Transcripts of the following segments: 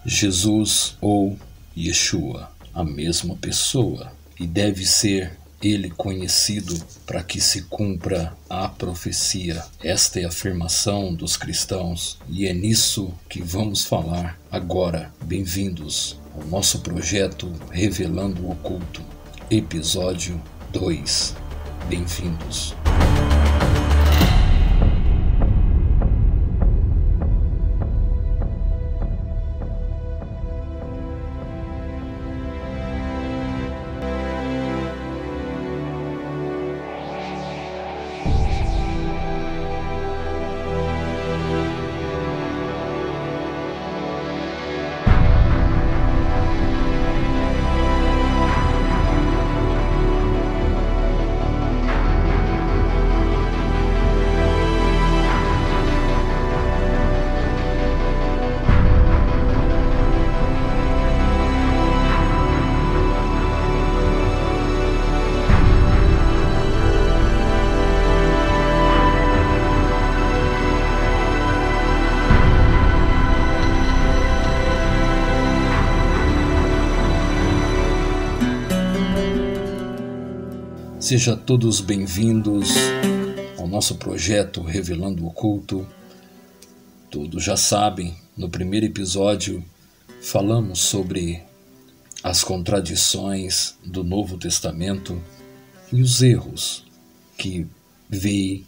Jesus ou Yeshua, a mesma pessoa, e deve ser ele conhecido para que se cumpra a profecia. Esta é a afirmação dos cristãos e é nisso que vamos falar agora. Bem-vindos ao nosso projeto Revelando o Oculto, episódio 2. Bem-vindos. Sejam todos bem-vindos ao nosso projeto Revelando o Oculto. Todos já sabem, no primeiro episódio falamos sobre as contradições do Novo Testamento e os erros que veio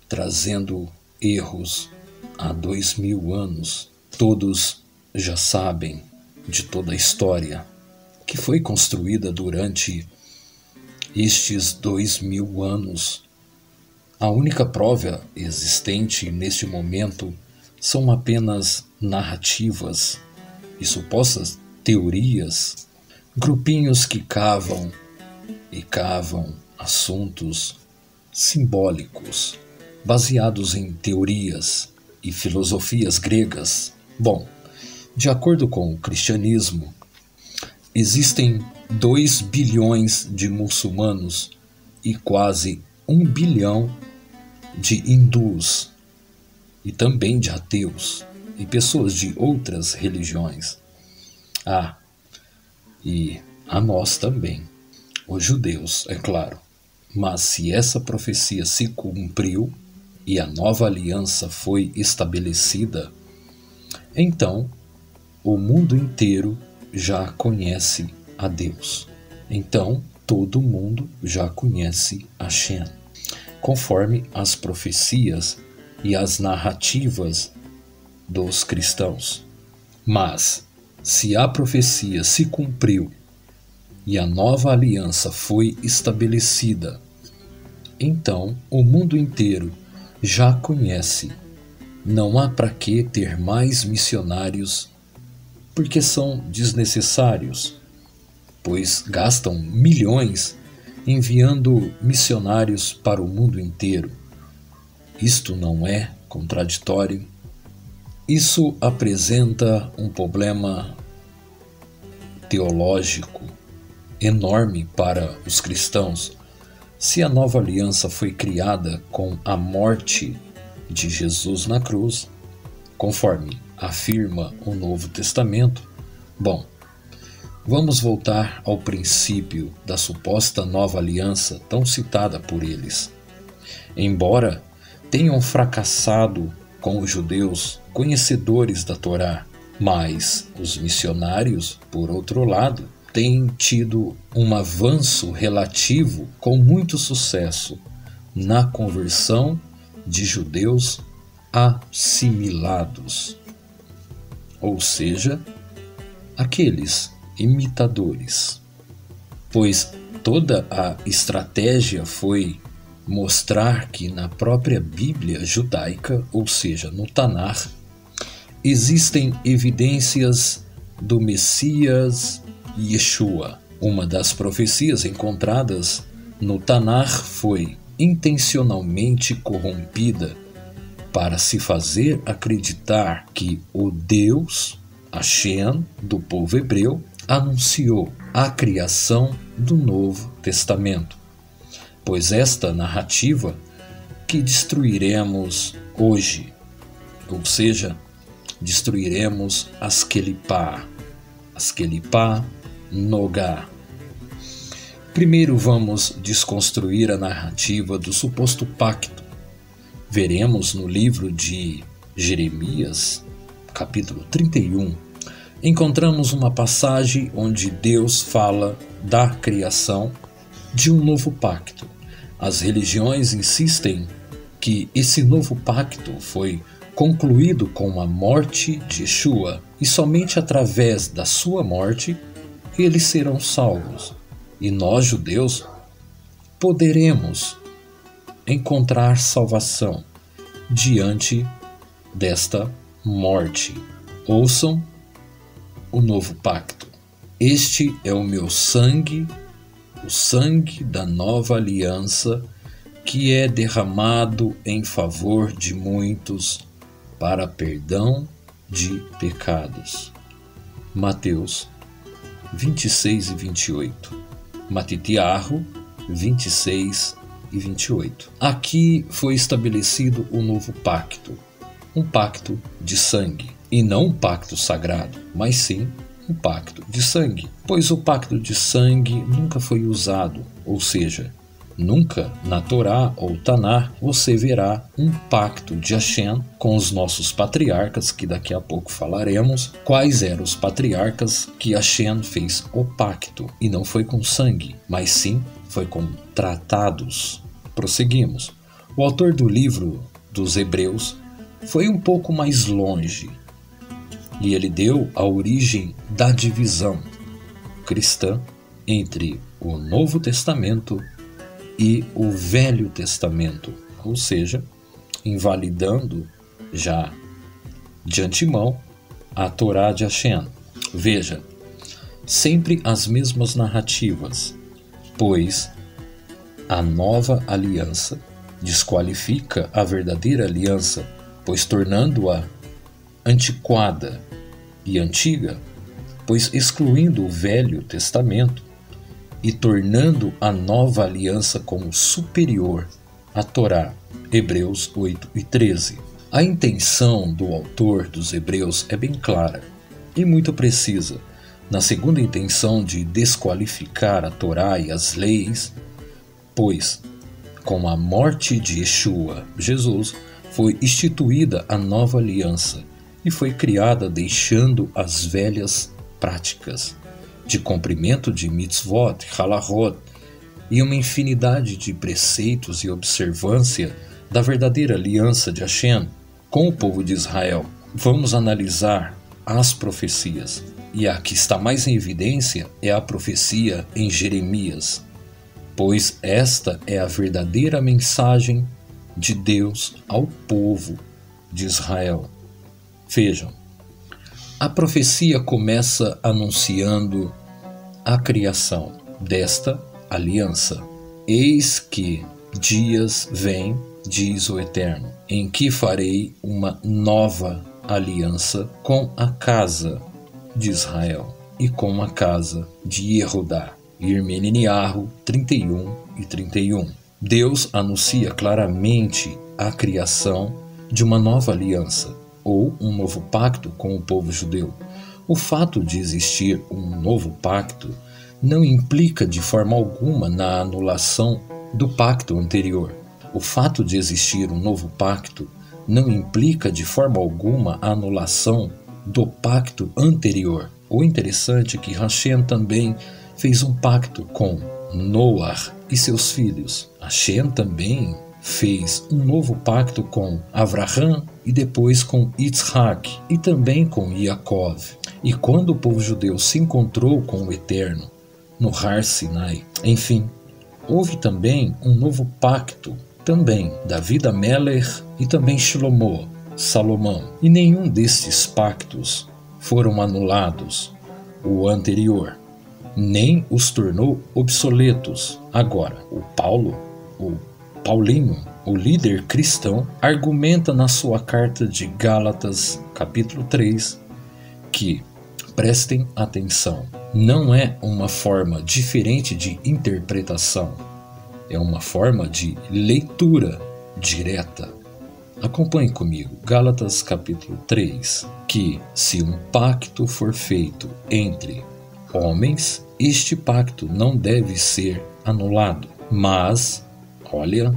trazendo erros há 2000 anos. Todos já sabem de toda a história que foi construída durante estes 2000 anos. A única prova existente neste momento são apenas narrativas e supostas teorias, grupinhos que cavam assuntos simbólicos, baseados em teorias e filosofias gregas. Bom, de acordo com o cristianismo, existem 2 bilhões de muçulmanos e quase 1 bilhão de hindus e também de ateus e pessoas de outras religiões. E a nós também, os judeus, é claro. Mas se essa profecia se cumpriu e a nova aliança foi estabelecida, então o mundo inteiro já conhece a Deus. Então, todo mundo já conhece Hashem, conforme as profecias e as narrativas dos cristãos. Mas, se a profecia se cumpriu e a nova aliança foi estabelecida, então o mundo inteiro já conhece. Não há para que ter mais missionários, porque são desnecessários, pois gastam milhões enviando missionários para o mundo inteiro. Isto não é contraditório? Isso apresenta um problema teológico enorme para os cristãos. Se a nova aliança foi criada com a morte de Jesus na cruz, conforme afirma o Novo Testamento, bom, vamos voltar ao princípio da suposta nova aliança tão citada por eles. Embora tenham fracassado com os judeus conhecedores da Torá, mas os missionários, por outro lado, têm tido um avanço relativo com muito sucesso na conversão de judeus assimilados, ou seja, aqueles imitadores, pois toda a estratégia foi mostrar que na própria Bíblia judaica, ou seja, no Tanar, existem evidências do Messias Yeshua. Uma das profecias encontradas no Tanar foi intencionalmente corrompida para se fazer acreditar que o Deus, Hashem, do povo hebreu, anunciou a criação do Novo Testamento, pois esta narrativa que destruiremos hoje ou seja, destruiremos Askelipá, Nogá. Primeiro vamos desconstruir a narrativa do suposto pacto. Veremos no livro de Jeremias, capítulo 31, encontramos uma passagem onde Deus fala da criação de um novo pacto. As religiões insistem que esse novo pacto foi concluído com a morte de Yeshua e somente através da sua morte eles serão salvos. E nós, judeus, poderemos encontrar salvação diante desta morte. Ouçam o novo pacto. Este é o meu sangue, o sangue da nova aliança, que é derramado em favor de muitos para perdão de pecados. Mateus 26 e 28. Matitiahu 26 e 28. Aqui foi estabelecido o novo pacto, um pacto de sangue, e não um pacto sagrado, mas sim um pacto de sangue, pois o pacto de sangue nunca foi usado, ou seja, nunca na Torá ou Tanar você verá um pacto de Hashem com os nossos patriarcas, que daqui a pouco falaremos quais eram os patriarcas que Hashem fez o pacto, e não foi com sangue, mas sim foi com tratados. Prosseguimos. O autor do livro dos Hebreus foi um pouco mais longe, e ele deu a origem da divisão cristã entre o Novo Testamento e o Velho Testamento, ou seja, invalidando já de antemão a Torá de Hashem. Veja, sempre as mesmas narrativas, pois a nova aliança desqualifica a verdadeira aliança, pois tornando-a antiquada e antiga, pois excluindo o Velho Testamento e tornando a nova aliança como superior à Torá. Hebreus 8 e 13. A intenção do autor dos Hebreus é bem clara e muito precisa. Na segunda intenção de desqualificar a Torá e as leis, pois com a morte de Yeshua, Jesus, foi instituída a nova aliança e foi criada deixando as velhas práticas de cumprimento de mitzvot, halachot e uma infinidade de preceitos e observância da verdadeira aliança de Hashem com o povo de Israel. Vamos analisar as profecias, e a que está mais em evidência é a profecia em Jeremias, pois esta é a verdadeira mensagem de Deus ao povo de Israel. Vejam, a profecia começa anunciando a criação desta aliança. Eis que dias vêm, diz o Eterno, em que farei uma nova aliança com a casa de Israel e com a casa de Yehudá. Irmeniahu 31 e 31. Deus anuncia claramente a criação de uma nova aliança, ou um novo pacto com o povo judeu. O fato de existir um novo pacto não implica de forma alguma na anulação do pacto anterior. O fato de existir um novo pacto não implica de forma alguma a anulação do pacto anterior. O interessante é que Hashem também fez um pacto com Noah e seus filhos. Hashem também fez um novo pacto com Avraham e depois com Yitzhak e também com Yaakov. E quando o povo judeu se encontrou com o Eterno no Har Sinai, enfim, houve também um novo pacto, também David Amelech e também Shlomo, Salomão. E nenhum destes pactos foram anulados, o anterior, nem os tornou obsoletos. Agora, o Paulinho, o líder cristão, argumenta na sua carta de Gálatas, capítulo 3, que, prestem atenção, não é uma forma diferente de interpretação, é uma forma de leitura direta. Acompanhe comigo, Gálatas capítulo 3, que se um pacto for feito entre homens, este pacto não deve ser anulado. Mas, olha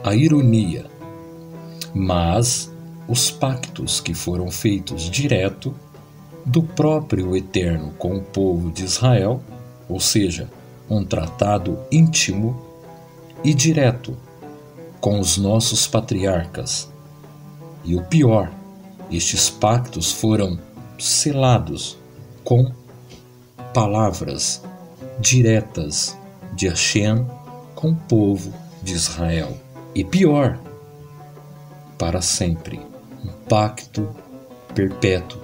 a ironia, mas os pactos que foram feitos direto do próprio Eterno com o povo de Israel, ou seja, um tratado íntimo e direto com os nossos patriarcas. E o pior, estes pactos foram selados com palavras diretas de Hashem com o povo de Israel. E pior, para sempre, um pacto perpétuo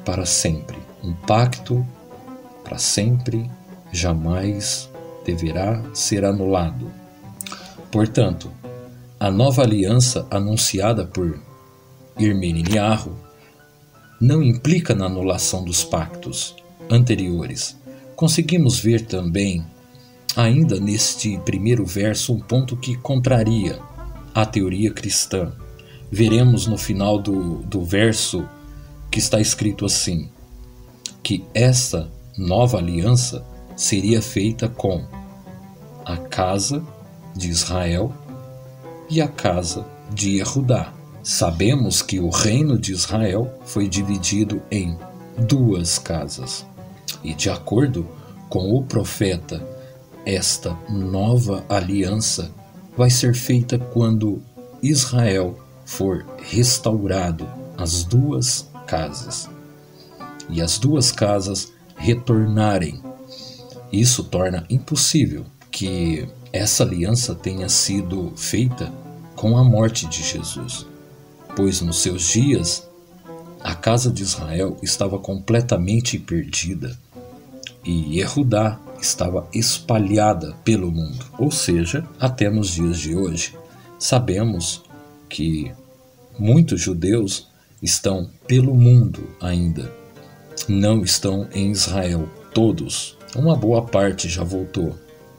para sempre. Um pacto para sempre, jamais deverá ser anulado. Portanto, a nova aliança anunciada por Irminiahu não implica na anulação dos pactos anteriores. Conseguimos ver também, ainda neste primeiro verso, um ponto que contraria a teoria cristã. Veremos no final do verso que está escrito assim, que essa nova aliança seria feita com a casa de Israel e a casa de Yehudá. Sabemos que o reino de Israel foi dividido em duas casas. E de acordo com o profeta, esta nova aliança vai ser feita quando Israel for restaurado, as duas casas. E as duas casas retornarem. Isso torna impossível que essa aliança tenha sido feita com a morte de Jesus, pois nos seus dias a casa de Israel estava completamente perdida e Yehudá estava espalhada pelo mundo, ou seja, até nos dias de hoje. Sabemos que muitos judeus estão pelo mundo ainda, não estão em Israel, todos. Uma boa parte já voltou.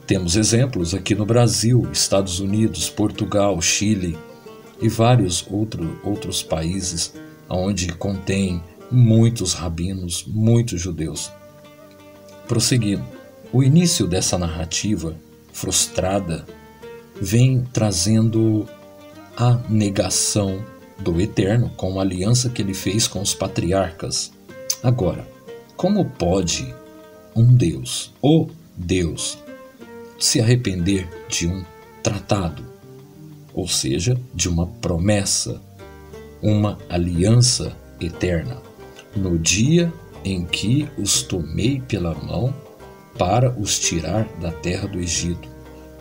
Temos exemplos aqui no Brasil, Estados Unidos, Portugal, Chile e vários outros países onde contém muitos rabinos, muitos judeus. Prosseguindo, o início dessa narrativa frustrada vem trazendo a negação do Eterno com a aliança que ele fez com os patriarcas. Agora, como pode um Deus, o Deus, se arrepender de um tratado, ou seja, de uma promessa, uma aliança eterna, no dia em que os tomei pela mão para os tirar da terra do Egito,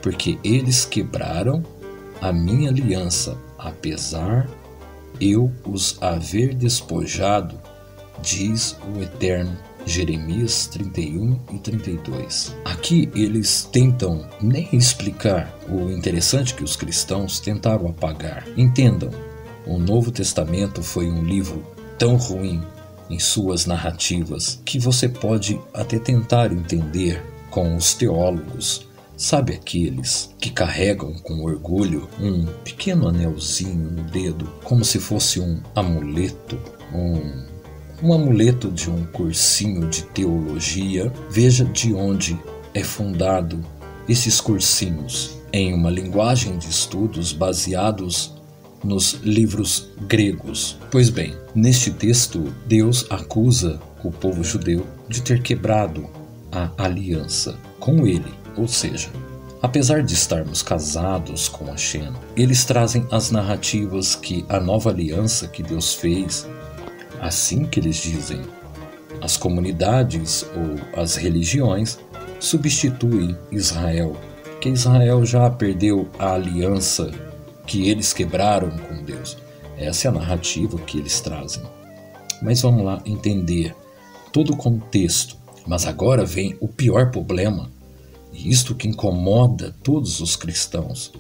porque eles quebraram a minha aliança, apesar eu os haver despojado, diz o Eterno. Jeremias 31 e 32. Aqui eles tentam nem explicar o interessante que os cristãos tentaram apagar. Entendam, o Novo Testamento foi um livro tão ruim em suas narrativas que você pode até tentar entender com os teólogos. Sabe aqueles que carregam com orgulho um pequeno anelzinho no dedo, como se fosse um amuleto, um amuleto de um cursinho de teologia? Veja de onde é fundado esses cursinhos, em uma linguagem de estudos baseados nos livros gregos. Pois bem, neste texto, Deus acusa o povo judeu de ter quebrado a aliança com ele, ou seja, apesar de estarmos casados com Hashem, eles trazem as narrativas que a nova aliança que Deus fez, assim que eles dizem, as comunidades ou as religiões substituem Israel, que Israel já perdeu a aliança que eles quebraram com Deus. Essa é a narrativa que eles trazem. Mas vamos lá entender todo o contexto. Mas agora vem o pior problema, e isto que incomoda todos os cristãos.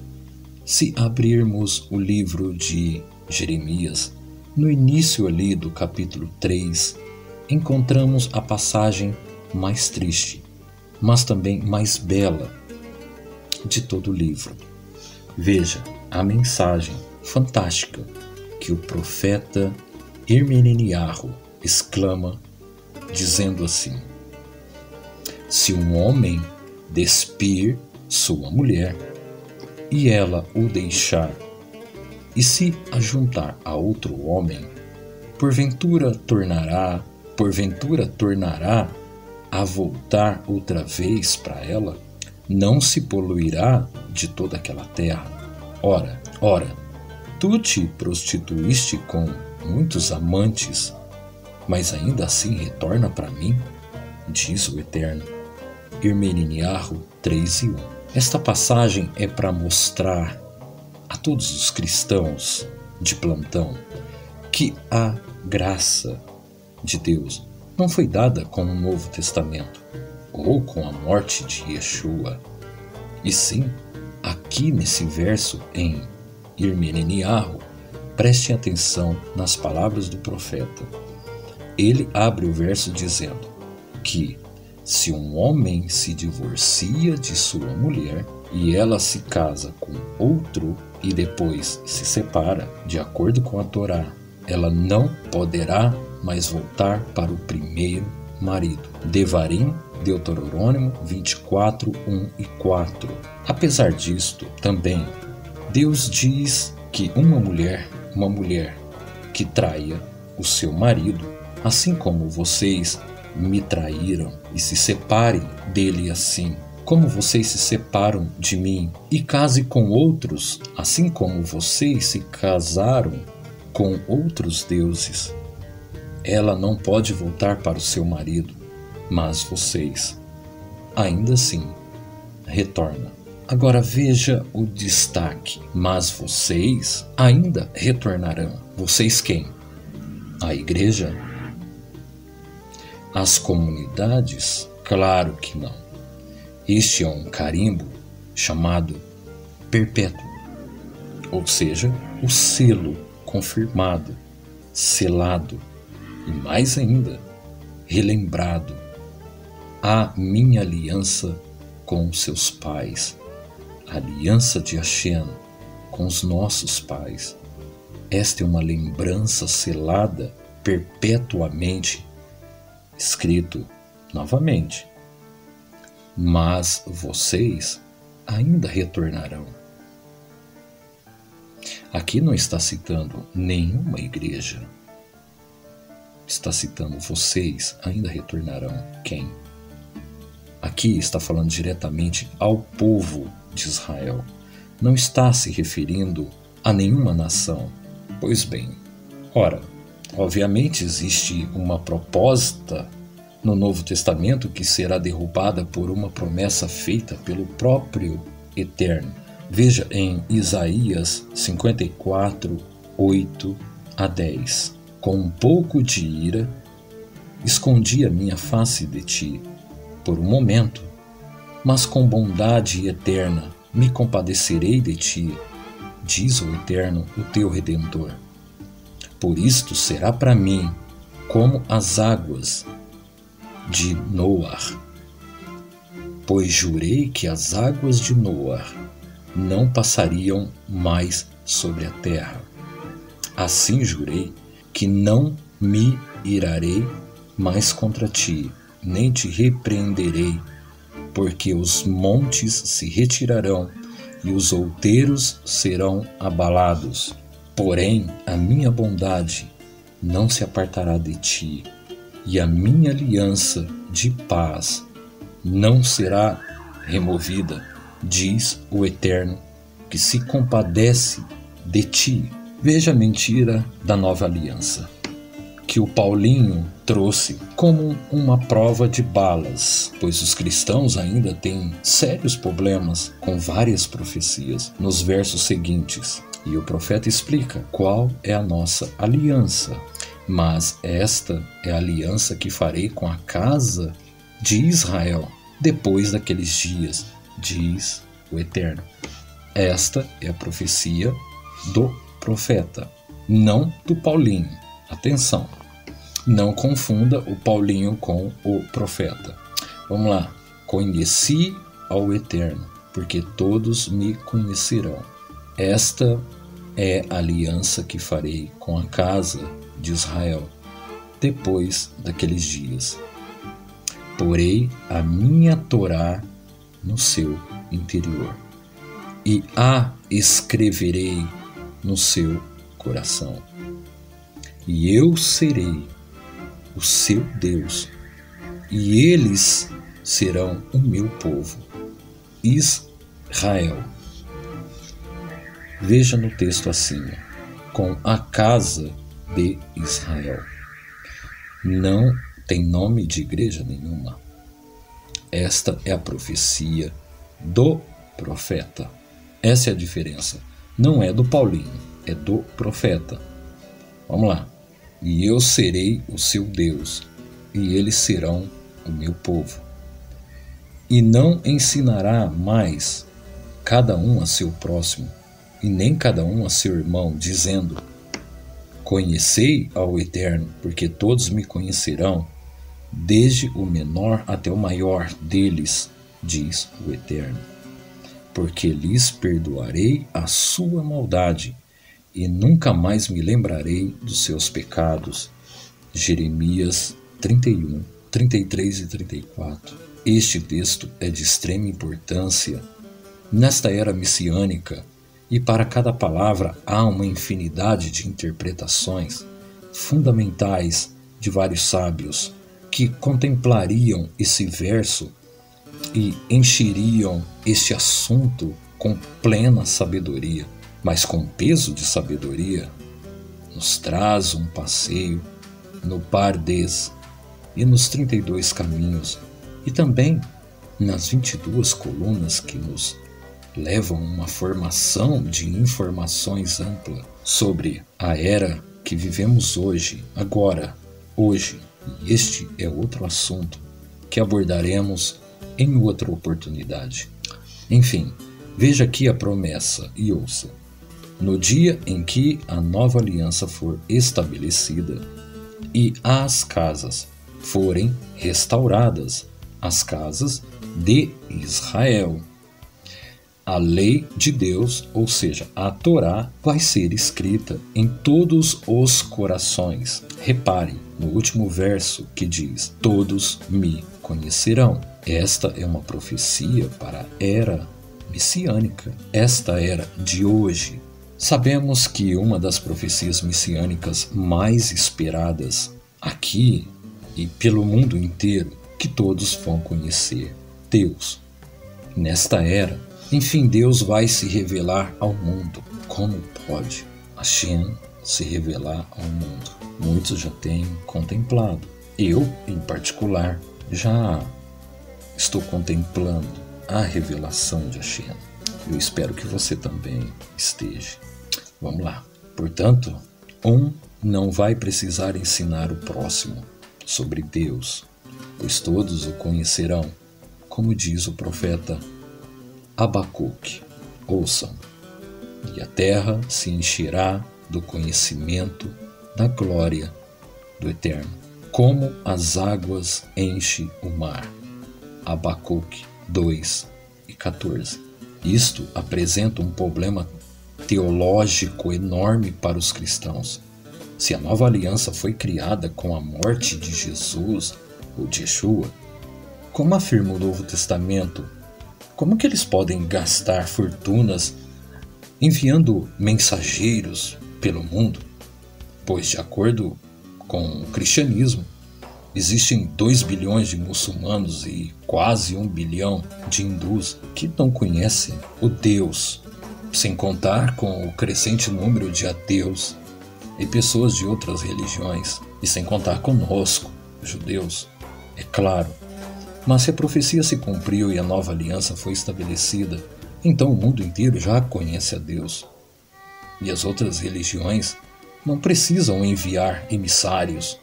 Se abrirmos o livro de Jeremias, no início ali do capítulo 3, encontramos a passagem mais triste, mas também mais bela de todo o livro. Veja a mensagem fantástica que o profeta Irmeniarro exclama, dizendo assim: se um homem despir sua mulher e ela o deixar e se ajuntar a outro homem, porventura tornará a voltar outra vez para ela? Não se poluirá de toda aquela terra? Ora, tu te prostituíste com muitos amantes, mas ainda assim retorna para mim? Diz o Eterno. Irmeniarro 3:1. Esta passagem é para mostrar a todos os cristãos de plantão que a graça de Deus não foi dada com o Novo Testamento ou com a morte de Yeshua, e sim, aqui nesse verso em Irmeniarro, prestem atenção nas palavras do profeta. Ele abre o verso dizendo que se um homem se divorcia de sua mulher e ela se casa com outro e depois se separa, de acordo com a Torá, ela não poderá mais voltar para o primeiro marido. Devarim, Deuteronômio 24, 1 e 4. Apesar disto, também, Deus diz que uma mulher que traia o seu marido, assim como vocês me traíram e se separem dele assim, como vocês se separam de mim, e case com outros, assim como vocês se casaram com outros deuses, ela não pode voltar para o seu marido, mas vocês, ainda assim, retornam. Agora veja o destaque. Mas vocês ainda retornarão. Vocês quem? A igreja? As comunidades? Claro que não. Este é um carimbo chamado perpétuo, ou seja, o selo confirmado, selado e mais ainda, relembrado. A minha aliança com seus pais, a aliança de Hashem com os nossos pais. Esta é uma lembrança selada perpetuamente, escrito novamente. Mas vocês ainda retornarão. Aqui não está citando nenhuma igreja. Está citando vocês ainda retornarão. Quem? Aqui está falando diretamente ao povo de Israel. Não está se referindo a nenhuma nação. Pois bem, ora, obviamente existe uma proposta no Novo Testamento que será derrubada por uma promessa feita pelo próprio Eterno. Veja em Isaías 54, 8 a 10. Com um pouco de ira, escondi a minha face de ti, por um momento, mas com bondade eterna me compadecerei de ti, diz o Eterno, o teu Redentor. Por isto será para mim como as águas de Noar, pois jurei que as águas de Noar não passariam mais sobre a terra. Assim jurei que não me irarei mais contra ti, nem te repreenderei, porque os montes se retirarão e os outeiros serão abalados. Porém, a minha bondade não se apartará de ti, e a minha aliança de paz não será removida, diz o Eterno, que se compadece de ti. Veja a mentira da nova aliança, que o Paulinho trouxe como uma prova de balas, pois os cristãos ainda têm sérios problemas com várias profecias nos versos seguintes. E o profeta explica qual é a nossa aliança. Mas esta é a aliança que farei com a casa de Israel depois daqueles dias, diz o Eterno. Esta é a profecia do profeta, não do Paulinho. Atenção, não confunda o Paulinho com o profeta. Vamos lá. Conheci ao Eterno, porque todos me conhecerão. Esta é a aliança que farei com a casa de Israel depois daqueles dias. Porei a minha Torá no seu interior e a escreverei no seu coração. E eu serei o seu Deus, e eles serão o meu povo, Israel. Veja no texto acima, com a casa de Israel. Não tem nome de igreja nenhuma. Esta é a profecia do profeta. Essa é a diferença. Não é do Paulinho, é do profeta. Vamos lá. E eu serei o seu Deus, e eles serão o meu povo. E não ensinará mais cada um a seu próximo, e nem cada um a seu irmão, dizendo: conhecei ao Eterno, porque todos me conhecerão, desde o menor até o maior deles, diz o Eterno. Porque lhes perdoarei a sua maldade, e nunca mais me lembrarei dos seus pecados. Jeremias 31, 33 e 34. Este texto é de extrema importância nesta era messiânica, e para cada palavra há uma infinidade de interpretações fundamentais de vários sábios que contemplariam esse verso e encheriam este assunto com plena sabedoria, mas com peso de sabedoria nos traz um passeio no Pardes e nos 32 caminhos, e também nas 22 colunas que nos levam uma formação de informações ampla sobre a era que vivemos hoje, agora, hoje. E este é outro assunto que abordaremos em outra oportunidade. Enfim, veja aqui a promessa e ouça. No dia em que a nova aliança for estabelecida e as casas forem restauradas, as casas de Israel, a lei de Deus, ou seja, a Torá, vai ser escrita em todos os corações. Repare no último verso que diz: todos me conhecerão. Esta é uma profecia para a era messiânica, esta era de hoje. Sabemos que uma das profecias messiânicas mais esperadas aqui e pelo mundo inteiro, que todos vão conhecer Deus. Nesta era, enfim, Deus vai se revelar ao mundo. Como pode Hashem se revelar ao mundo? Muitos já têm contemplado. Eu, em particular, já estou contemplando a revelação de Hashem. Eu espero que você também esteja. Vamos lá. Portanto, um não vai precisar ensinar o próximo sobre Deus, pois todos o conhecerão, como diz o profeta Abacuque. Ouçam: e a terra se encherá do conhecimento da glória do Eterno, como as águas enchem o mar. Abacuque 2 e 14. Isto apresenta um problema teológico enorme para os cristãos. Se a nova aliança foi criada com a morte de Jesus, ou de Yeshua, como afirma o Novo Testamento, como que eles podem gastar fortunas enviando mensageiros pelo mundo? Pois, de acordo com o cristianismo, existem 2 bilhões de muçulmanos e quase 1 bilhão de hindus que não conhecem o Deus, sem contar com o crescente número de ateus e pessoas de outras religiões, e sem contar conosco, judeus, é claro. Mas se a profecia se cumpriu e a nova aliança foi estabelecida, então o mundo inteiro já conhece a Deus. E as outras religiões não precisam enviar emissários.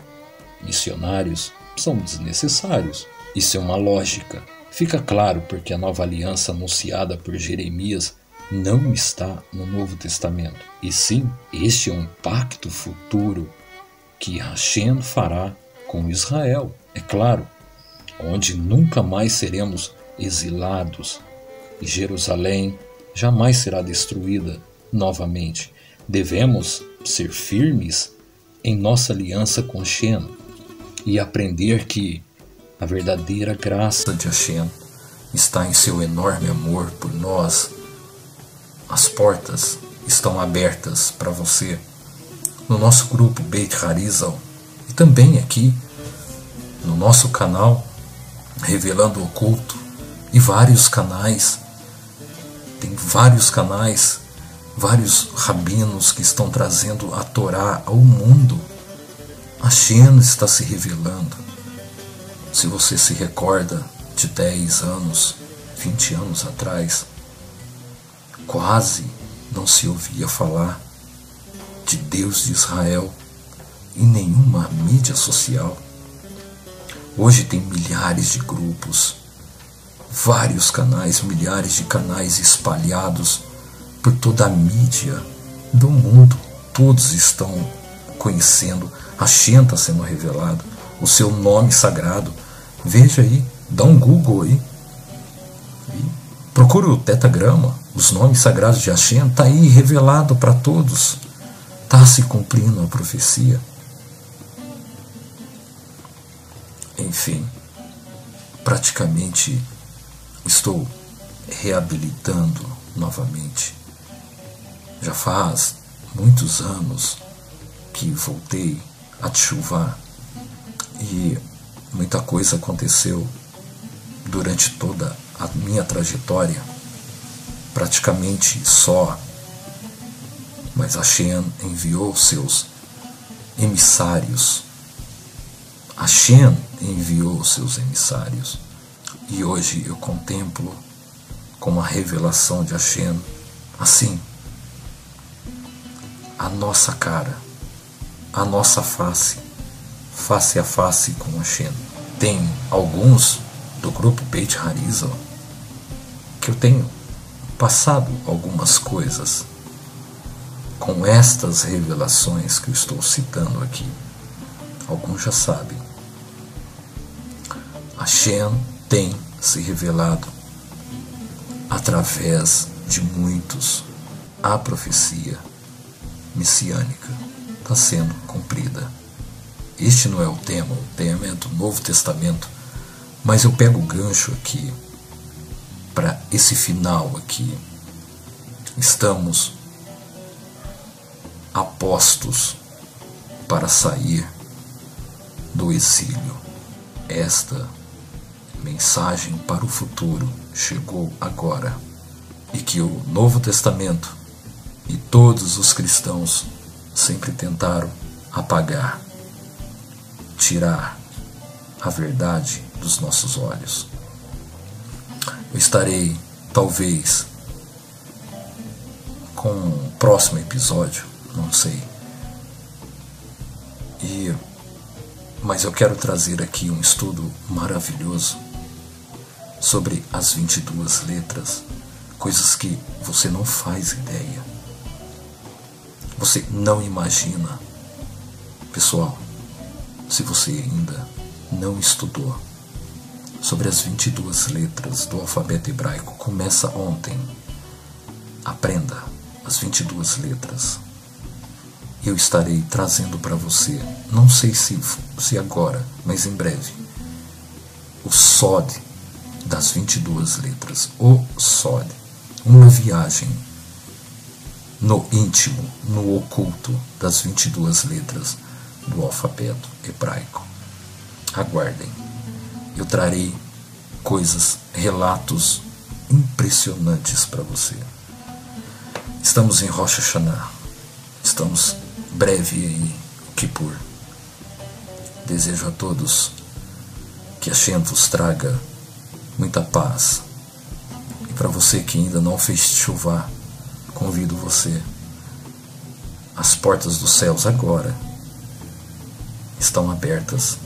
Missionários são desnecessários. Isso é uma lógica. Fica claro porque a nova aliança anunciada por Jeremias não está no Novo Testamento. E sim, este é um pacto futuro que Hashem fará com Israel, é claro, onde nunca mais seremos exilados, e Jerusalém jamais será destruída novamente. Devemos ser firmes em nossa aliança com Hashem e aprender que a verdadeira graça de Hashem está em seu enorme amor por nós. As portas estão abertas para você no nosso grupo Beit Harizal e também aqui no nosso canal Revelando o Oculto e vários canais. Tem vários canais, vários rabinos que estão trazendo a Torá ao mundo. Hashem está se revelando. Se você se recorda de 10 anos, 20 anos atrás, quase não se ouvia falar de Deus de Israel em nenhuma mídia social. Hoje tem milhares de grupos, vários canais, milhares de canais espalhados por toda a mídia do mundo. Todos estão conhecendo, Hashem está sendo revelado, o seu nome sagrado. Veja aí, dá um Google aí, procura o Tetagrama, os nomes sagrados de Hashem, está aí revelado para todos. Está se cumprindo a profecia. Enfim, praticamente estou reabilitando novamente. Já faz muitos anos que voltei a tchuvá e muita coisa aconteceu durante toda a minha trajetória, praticamente só, mas Hashem enviou seus emissários. Hashem enviou seus emissários e hoje eu contemplo como a revelação de Hashem, assim, a nossa cara, a nossa face, face a face com Hashem. Tem alguns do grupo Beit Harizal que eu tenho passado algumas coisas com estas revelações que eu estou citando aqui. Alguns já sabem. Hashem tem se revelado através de muitos. A profecia messiânica está sendo cumprida. Este não é o tema é do Novo Testamento, mas eu pego o gancho aqui para esse final aqui. Estamos apostos para sair do exílio. Esta mensagem para o futuro chegou agora, e que o Novo Testamento e todos os cristãos sempre tentaram apagar, tirar a verdade dos nossos olhos. Eu estarei, talvez, com o próximo episódio, não sei. Mas eu quero trazer aqui um estudo maravilhoso sobre as 22 letras, coisas que você não faz ideia, você não imagina. Pessoal, se você ainda não estudou sobre as 22 letras do alfabeto hebraico, começa ontem. Aprenda as 22 letras. Eu estarei trazendo para você, não sei se agora, mas em breve, o Sod das 22 letras, o Sod, uma viagem no íntimo, no oculto das 22 letras do alfabeto hebraico. Aguardem, eu trarei coisas, relatos impressionantes para você. Estamos em Rosh Hashanah, estamos breve aí, Kippur. Desejo a todos que Hashem vos traga muita paz. E para você que ainda não fez tchuvá, convido você. As portas dos céus agora estão abertas,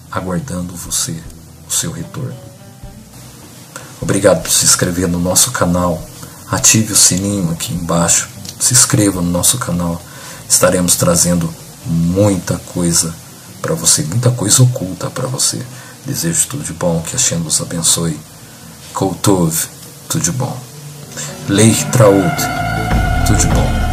aguardando você, o seu retorno. Obrigado por se inscrever no nosso canal. Ative o sininho aqui embaixo. Se inscreva no nosso canal. Estaremos trazendo muita coisa para você, muita coisa oculta para você. Desejo tudo de bom, que Hashem vos abençoe. Kol Tov, tudo de bom. Leich Traud, tudo de bom.